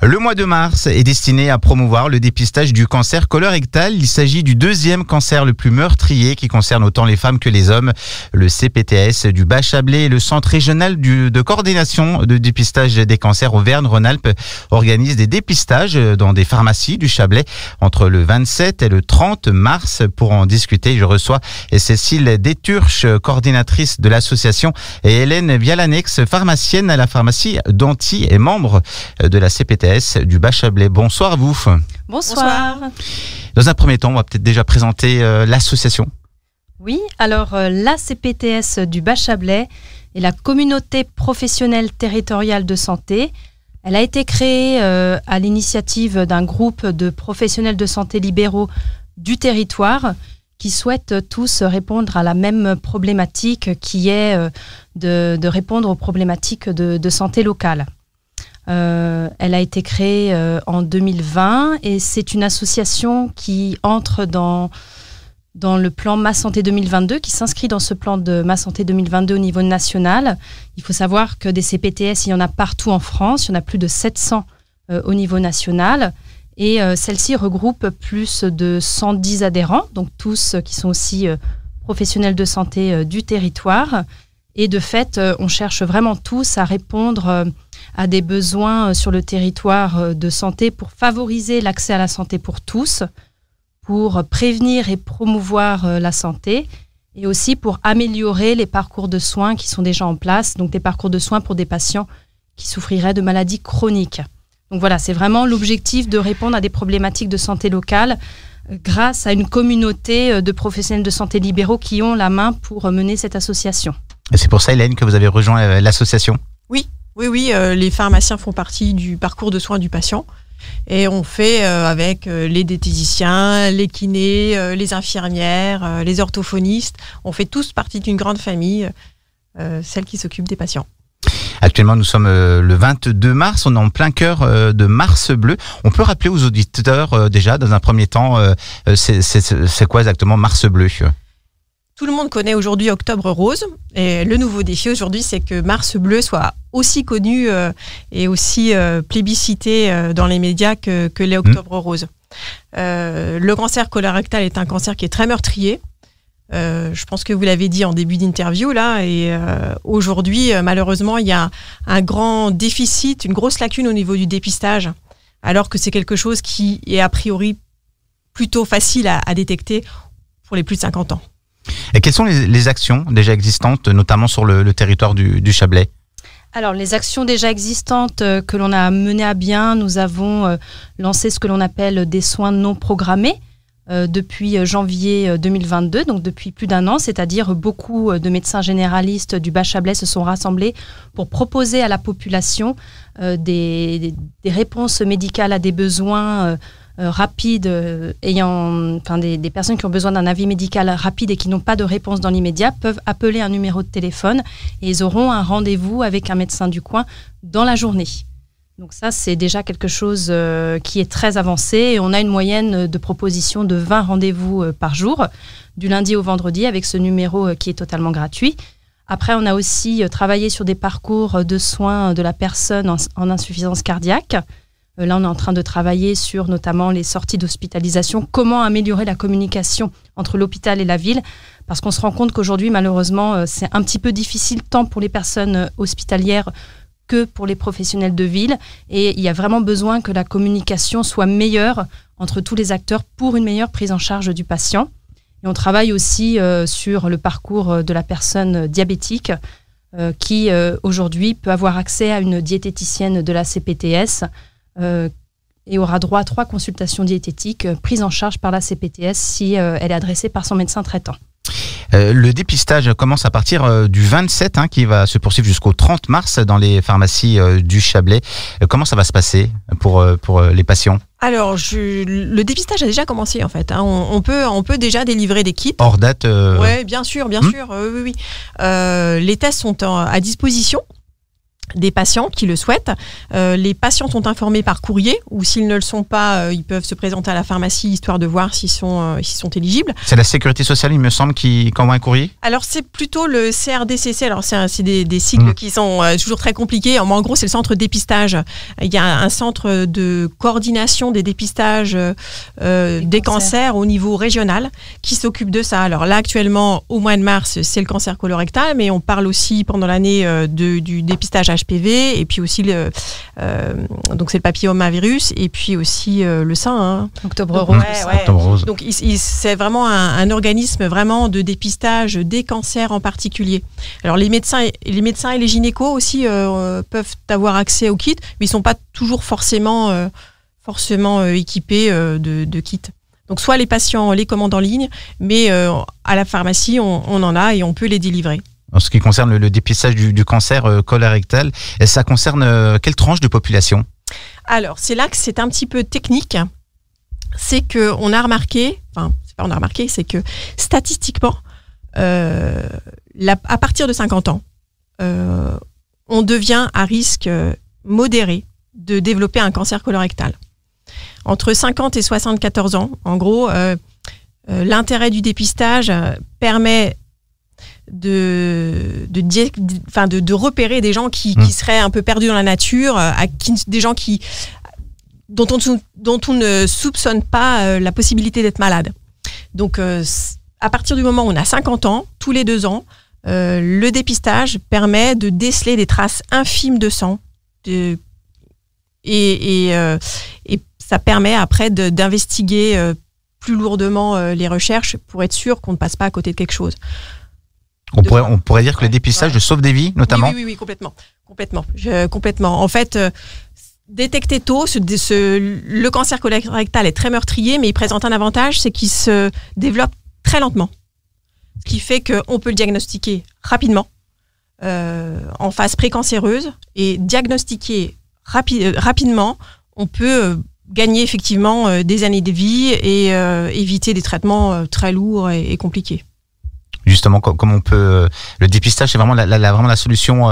Le mois de mars est destiné à promouvoir le dépistage du cancer colorectal. Il s'agit du deuxième cancer le plus meurtrier qui concerne autant les femmes que les hommes. Le CPTS du Bas-Chablais et le Centre régional de coordination de dépistage des cancers Auvergne-Rhône-Alpes organisent des dépistages dans des pharmacies du Chablais entre le 27 et le 30 mars. Pour en discuter, je reçois Cécile Déturche, coordinatrice de l'association, et Hélène Vialanex, pharmacienne à la pharmacie d'Antilles et membre de la CPTS du Bas-Chablais. Bonsoir à vous. Bonsoir. Dans un premier temps, on va peut-être déjà présenter l'association. Oui, alors la CPTS du Bas-Chablais est la communauté professionnelle territoriale de santé. Elle a été créée à l'initiative d'un groupe de professionnels de santé libéraux du territoire qui souhaitent tous répondre à la même problématique qui est de répondre aux problématiques de santé locale. Elle a été créée en 2020 et c'est une association qui entre dans le plan Ma Santé 2022, qui s'inscrit dans ce plan de Ma Santé 2022 au niveau national. Il faut savoir que des CPTS, il y en a partout en France, il y en a plus de 700 au niveau national. Et celle-ci regroupe plus de 110 adhérents, donc tous qui sont aussi professionnels de santé du territoire. Et de fait, on cherche vraiment tous à répondre à des besoins sur le territoire de santé pour favoriser l'accès à la santé pour tous, pour prévenir et promouvoir la santé et aussi pour améliorer les parcours de soins qui sont déjà en place, donc des parcours de soins pour des patients qui souffriraient de maladies chroniques. Donc voilà, c'est vraiment l'objectif de répondre à des problématiques de santé locale grâce à une communauté de professionnels de santé libéraux qui ont la main pour mener cette association. Et c'est pour ça, Hélène, que vous avez rejoint l'association ? Oui, les pharmaciens font partie du parcours de soins du patient. Et on fait avec les diététiciens, les kinés, les infirmières, les orthophonistes. On fait tous partie d'une grande famille, celle qui s'occupe des patients. Actuellement, nous sommes le 22 mars, on est en plein cœur de Mars Bleu. On peut rappeler aux auditeurs déjà, dans un premier temps, c'est quoi exactement Mars Bleu ? Tout le monde connaît aujourd'hui Octobre Rose. Et le nouveau défi aujourd'hui, c'est que Mars Bleu soit aussi connu et aussi plébiscité dans les médias que les Octobre Roses. Le cancer colorectal est un cancer qui est très meurtrier. Je pense que vous l'avez dit en début d'interview là, et aujourd'hui malheureusement il y a un grand déficit, une grosse lacune au niveau du dépistage, alors que c'est quelque chose qui est a priori plutôt facile à détecter pour les plus de 50 ans. Et quelles sont les actions déjà existantes, notamment sur le territoire du Chablais ? Alors, les actions déjà existantes que l'on a menées à bien, nous avons lancé ce que l'on appelle des soins non programmés depuis janvier 2022, donc depuis plus d'un an, c'est-à-dire beaucoup de médecins généralistes du Bas-Chablais se sont rassemblés pour proposer à la population des réponses médicales à des besoins rapides, des personnes qui ont besoin d'un avis médical rapide et qui n'ont pas de réponse dans l'immédiat peuvent appeler un numéro de téléphone et ils auront un rendez-vous avec un médecin du coin dans la journée. Donc ça, c'est déjà quelque chose qui est très avancé et on a une moyenne de proposition de 20 rendez-vous par jour, du lundi au vendredi, avec ce numéro qui est totalement gratuit. Après, on a aussi travaillé sur des parcours de soins de la personne en insuffisance cardiaque. Là, on est en train de travailler sur notamment les sorties d'hospitalisation, comment améliorer la communication entre l'hôpital et la ville, parce qu'on se rend compte qu'aujourd'hui, malheureusement, c'est un petit peu difficile tant pour les personnes hospitalières que pour les professionnels de ville. Et il y a vraiment besoin que la communication soit meilleure entre tous les acteurs pour une meilleure prise en charge du patient. Et on travaille aussi sur le parcours de la personne diabétique qui, aujourd'hui, peut avoir accès à une diététicienne de la CPTS et aura droit à 3 consultations diététiques prises en charge par la CPTS si elle est adressée par son médecin traitant. Le dépistage commence à partir du 27 qui va se poursuivre jusqu'au 30 mars dans les pharmacies du Chablais. Comment ça va se passer pour les patients ? Alors, le dépistage a déjà commencé en fait. On peut déjà délivrer des kits. Hors date Oui, bien sûr. Oui. Les tests sont à disposition. des patients qui le souhaitent. Les patients sont informés par courrier ou s'ils ne le sont pas, ils peuvent se présenter à la pharmacie histoire de voir s'ils sont éligibles. C'est la Sécurité sociale, il me semble, qui envoie un courrier? Alors, c'est plutôt le CRDCC. Alors, c'est des sigles qui sont toujours très compliqués. En gros, c'est le centre de dépistage. Il y a un centre de coordination des dépistages des cancers au niveau régional qui s'occupe de ça. Alors là, actuellement, au mois de mars, c'est le cancer colorectal, mais on parle aussi pendant l'année du dépistage HPV et puis aussi donc c'est le papillomavirus et puis aussi le sein. Hein. Octobre Rose. Octobre Rose. Donc c'est vraiment un organisme vraiment de dépistage des cancers en particulier. Alors les médecins et les gynécos aussi peuvent avoir accès au kit, mais ils sont pas toujours forcément équipés de kits. Donc soit les patients les commandent en ligne, mais à la pharmacie on en a et on peut les délivrer. En ce qui concerne le dépistage du cancer colorectal, ça concerne quelle tranche de population? Alors, c'est là que c'est un petit peu technique. C'est qu'on a remarqué, c'est que statistiquement, à partir de 50 ans, on devient à risque modéré de développer un cancer colorectal. Entre 50 et 74 ans, en gros, l'intérêt du dépistage permet de repérer des gens qui seraient un peu perdus dans la nature, des gens dont on ne soupçonne pas la possibilité d'être malade. Donc, à partir du moment où on a 50 ans, tous les 2 ans, le dépistage permet de déceler des traces infimes de sang et ça permet après d'investiguer plus lourdement les recherches pour être sûr qu'on ne passe pas à côté de quelque chose. On pourrait dire que le dépistage sauve des vies, notamment. Oui, complètement. En fait, détecter tôt, le cancer colorectal est très meurtrier, mais il présente un avantage, c'est qu'il se développe très lentement. Ce qui fait qu'on peut le diagnostiquer rapidement, en phase précancéreuse, et diagnostiquer rapidement, on peut gagner effectivement des années de vie et éviter des traitements très lourds et compliqués. Justement, comme on peut... le dépistage, c'est vraiment la solution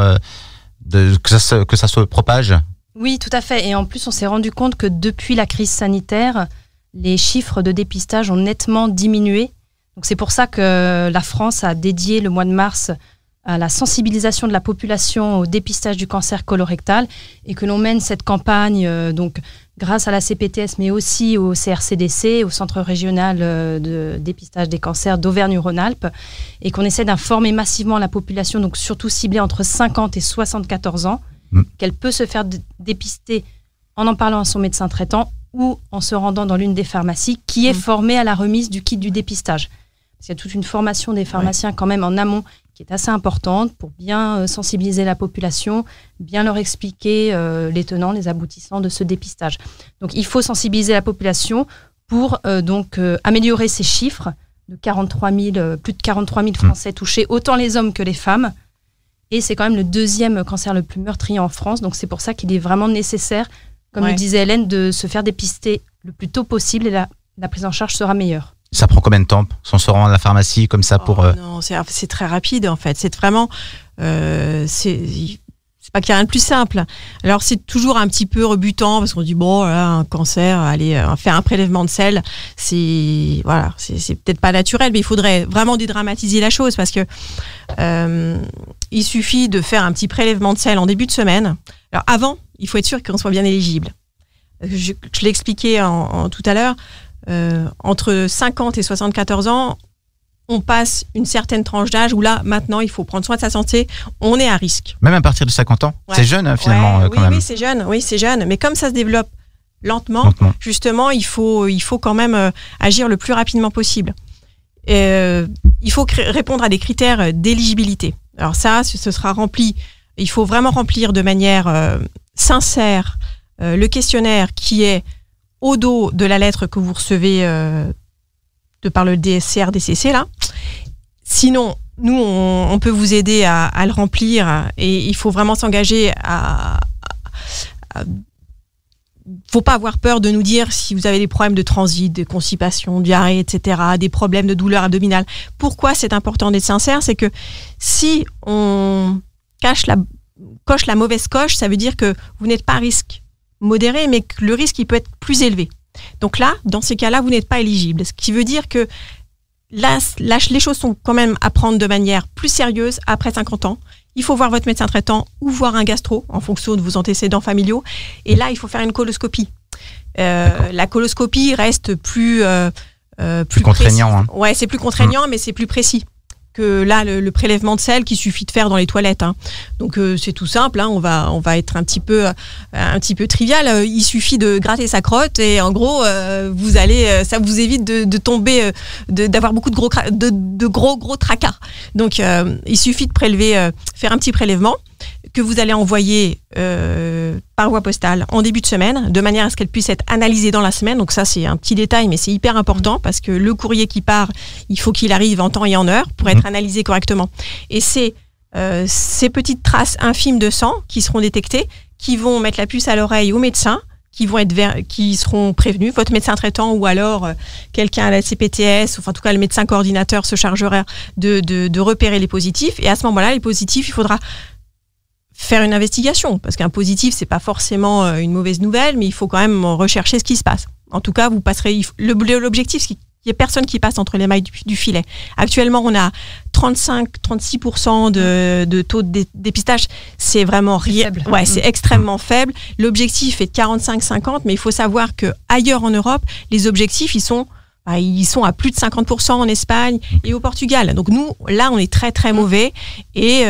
que ça se propage? Oui, tout à fait. Et en plus, on s'est rendu compte que depuis la crise sanitaire, les chiffres de dépistage ont nettement diminué. Donc c'est pour ça que la France a dédié le mois de mars à la sensibilisation de la population au dépistage du cancer colorectal et que l'on mène cette campagne donc grâce à la CPTS mais aussi au CRCDC, au Centre régional de dépistage des cancers d'Auvergne-Rhône-Alpes et qu'on essaie d'informer massivement la population, donc surtout ciblée entre 50 et 74 ans, qu'elle peut se faire dépister en parlant à son médecin traitant ou en se rendant dans l'une des pharmacies qui est formée à la remise du kit du dépistage. Parce qu'il y a toute une formation des pharmaciens quand même en amont qui est assez importante pour bien sensibiliser la population, bien leur expliquer les tenants, les aboutissants de ce dépistage. Donc il faut sensibiliser la population pour améliorer ces chiffres de plus de 43 000 Français touchés, autant les hommes que les femmes. Et c'est quand même le 2e cancer le plus meurtrier en France. Donc c'est pour ça qu'il est vraiment nécessaire, comme le disait Hélène, de se faire dépister le plus tôt possible et la prise en charge sera meilleure. Ça prend combien de temps sans se rendre à la pharmacie comme ça pour... Non, c'est très rapide en fait. C'est vraiment... c'est pas qu'il y a rien de plus simple. Alors c'est toujours un petit peu rebutant parce qu'on dit bon, là, un cancer, allez, faire un prélèvement de sel, c'est peut-être pas naturel, mais il faudrait vraiment dédramatiser la chose parce que il suffit de faire un petit prélèvement de sel en début de semaine. Alors avant, il faut être sûr qu'on soit bien éligible. Je l'ai expliqué tout à l'heure. Entre 50 et 74 ans, on passe une certaine tranche d'âge où là, maintenant, il faut prendre soin de sa santé. On est à risque. Même à partir de 50 ans, c'est jeune finalement. Quand même. Oui, c'est jeune. Mais comme ça se développe lentement. Justement, il faut quand même agir le plus rapidement possible. Il faut répondre à des critères d'éligibilité. Alors ça, ce sera rempli. Il faut vraiment remplir de manière sincère le questionnaire qui est au dos de la lettre que vous recevez de par le CRDCC là. Sinon, nous, on peut vous aider à le remplir et il faut vraiment s'engager faut pas avoir peur de nous dire si vous avez des problèmes de transit, de constipation, diarrhée, etc., des problèmes de douleur abdominale. Pourquoi c'est important d'être sincère? C'est que si on cache coche la mauvaise coche, ça veut dire que vous n'êtes pas à risque modéré, mais que le risque il peut être plus élevé. Donc là, dans ces cas-là, vous n'êtes pas éligible. Ce qui veut dire que là, les choses sont quand même à prendre de manière plus sérieuse après 50 ans. Il faut voir votre médecin traitant ou voir un gastro en fonction de vos antécédents familiaux. Et là, il faut faire une coloscopie. La coloscopie reste plus contraignant. Hein. Ouais, c'est plus contraignant, mais c'est plus précis que là le prélèvement de sel qu'il suffit de faire dans les toilettes. Hein. Donc c'est tout simple. Hein. On va être un petit peu trivial. Il suffit de gratter sa crotte et en gros ça vous évite de tomber, d'avoir beaucoup de gros tracas. Donc il suffit de faire un petit prélèvement que vous allez envoyer par voie postale en début de semaine, de manière à ce qu'elle puisse être analysée dans la semaine. Donc ça, c'est un petit détail, mais c'est hyper important parce que le courrier qui part, il faut qu'il arrive en temps et en heure pour être analysé correctement. Et c'est ces petites traces infimes de sang qui seront détectées, qui vont mettre la puce à l'oreille au médecin, qui seront prévenus. Votre médecin traitant ou alors quelqu'un à la CPTS, enfin en tout cas le médecin coordinateur se chargera de repérer les positifs. Et à ce moment-là, les positifs, il faudra faire une investigation, parce qu'un positif, c'est pas forcément une mauvaise nouvelle, mais il faut quand même rechercher ce qui se passe. En tout cas, vous passerez. L'objectif, c'est qu'il n'y ait personne qui passe entre les mailles du filet. Actuellement, on a 35-36% de taux de dépistage. C'est vraiment rien. Ouais, c'est extrêmement faible. L'objectif est de 45-50, mais il faut savoir que ailleurs en Europe, les objectifs, ils sont à plus de 50% en Espagne et au Portugal. Donc nous, là, on est très, très mauvais. Et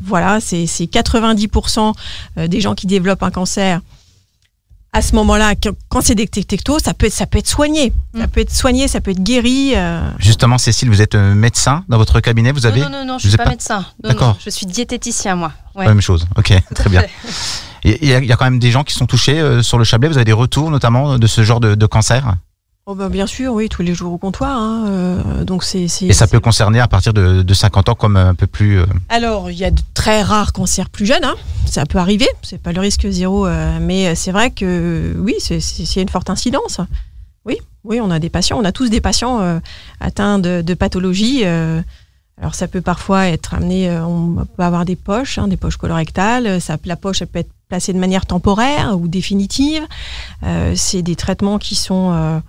voilà, c'est 90% des gens qui développent un cancer. À ce moment-là, quand c'est détecté tôt, ça peut être soigné. Ça peut être soigné, ça peut être guéri. Justement, Cécile, vous êtes médecin dans votre cabinet, vous avez... Non, je ne suis pas médecin. Non, je suis diététicien, moi. Ouais. Même chose, ok, très bien. Il y a quand même des gens qui sont touchés sur le Chablais. Vous avez des retours, notamment, de ce genre de cancer ? Oh bah bien sûr, oui, tous les jours au comptoir. Hein, donc Et ça peut concerner à partir de 50 ans comme un peu plus... Alors, il y a de très rares cancers plus jeunes. Hein, ça peut arriver, c'est pas le risque zéro. Mais c'est vrai que oui, c'est une forte incidence. Oui, on a tous des patients atteints de pathologies. Alors ça peut parfois être amené, on peut avoir des poches colorectales. La poche, elle peut être placée de manière temporaire ou définitive. C'est des traitements qui sont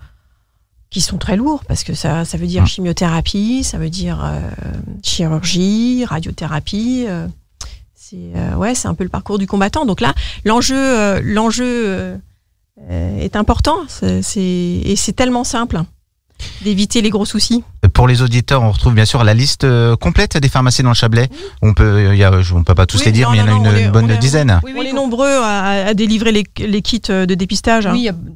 très lourds, parce que ça veut dire chimiothérapie, ça veut dire chirurgie, radiothérapie. C'est un peu le parcours du combattant. Donc là, l'enjeu est important. Et c'est tellement simple d'éviter les gros soucis. Pour les auditeurs, on retrouve bien sûr la liste complète des pharmacies dans le Chablais. On peut pas tous les dire, mais il y en a une bonne dizaine. On est nombreux à délivrer les kits de dépistage.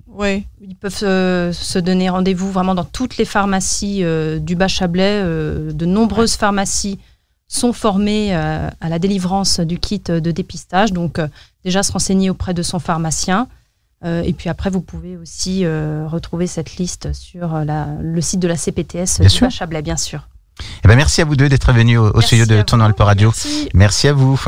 Oui, ils peuvent se donner rendez-vous vraiment dans toutes les pharmacies du Bas-Chablais. De nombreuses pharmacies sont formées à la délivrance du kit de dépistage. Donc déjà se renseigner auprès de son pharmacien. Et puis après, vous pouvez aussi retrouver cette liste sur le site de la CPTS du Bas-Chablais, bien sûr. Merci à vous deux d'être venus au studio de Tourne Alpes Radio. Merci à vous.